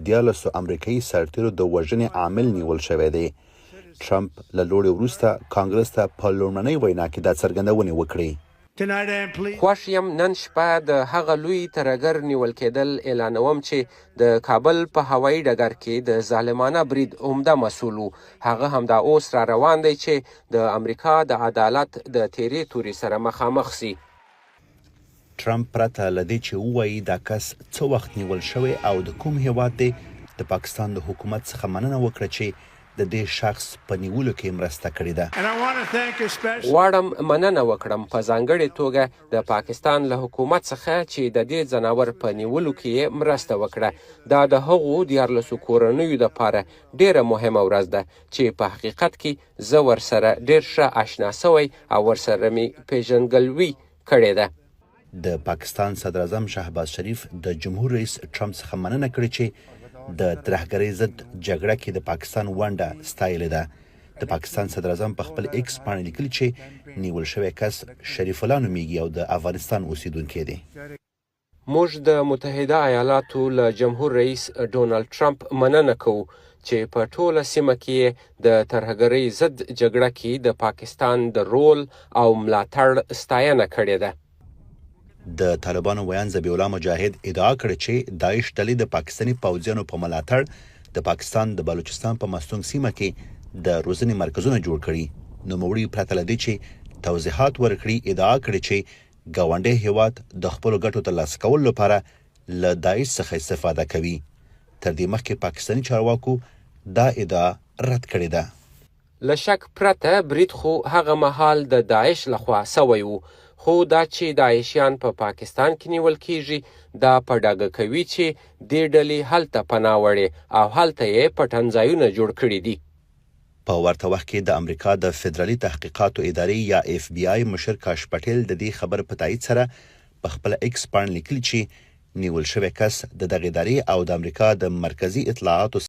دیالسو امریکایي سرتیرو د وژنې عامل نیول شوی دی. ټرمپ له لوړې وروسته کانګرس ته په لومړنۍ وینا کې دا څرګندونې وکړې. خوښ یم نن شپه د هغه لوی ترهګر نیول کېدل اعلانوم چې د کابل په هوایي ډګر کې د ظالمانه برید عمده مسؤل و. هغه همدا اوس را روان دی چې د امریکا د عدالت د تیرې تورې سره مخامخ سي. ټرمپ پرته له دې چې ووایي دا کس څه وخت نیول شوی او د کوم هیواد دی، د پاکستان د حکومت څخه مننه وکړه چې د دې شخص په نیولو کې مرسته کړې ده. غواړم مننه وکړم په ځانګړې توګه د پاکستان له حکومت څخه چې د دې ځناور په نیولو کې مرسته وکړه. دا د هغو 14 کورنیو دپاره ډیره مهمه ورځ ده چې په حقیقت کې زه ورسره ډیر ښه آشنا سوی او ورسره مې پیژندګلوي کړې ده. د پاکستان صدر اعظم شهباز شریف د جمهور رئیس ټرمپ څخه مننه کړې چې د ترهګرۍ ضد جګړه کې د پاکستان ونډه ستایلې ده. د پاکستان صدر اعظم په خپل ایکس باندې لیکلي چې نیول شوی کس شریف الله نومیږي او د افغانستان اوسیدونکی دی. موږ د متحده ایالاتو له جمهور رئیس ډونالد ټرمپ مننه کوو چې په ټوله سیمه کې د ترهګرۍ ضد جګړه کې د پاکستان د رول او ملاتړ ستاینه کړې ده. د طالبانو ویان ذبیح الله مجاهد ادعا کړې چې داعش ډلې د پاکستاني پوځیانو په ملاتړ د پاکستان د بلوچستان په مستونګ سیمه کې د روزنې مرکزونه جوړ کړي. نوموړي پرته له دې چې توضیحات ورکړي ادعا کړې چې ګاونډی هیواد د خپلو ګټو ترلاسه کولو لپاره له داعش څخه استفاده کوي. تر دې مخکې پاکستاني چارواکو دا ادعا رد کړې ده. له شک پرته برید خو هغه مهال د داعش لخوا سوی و، خو دا چې داعشیان په پاکستان کې نیول کیږي دا په ډاګه کوي چې دې ډلې هلته پناه وړې او هلته یې پټنځایونه جوړ کړي دي. په ورته وخت کې د امریکا د فدرالي تحقیقاتو ادارې یا FBI مشر کاش پټیل د دې خبر په تایید سره په خپل ایکس باندې لیکلي چې نیول شوی کس د دغه ادارې او د امریکا د مرکزی اطلاعاتو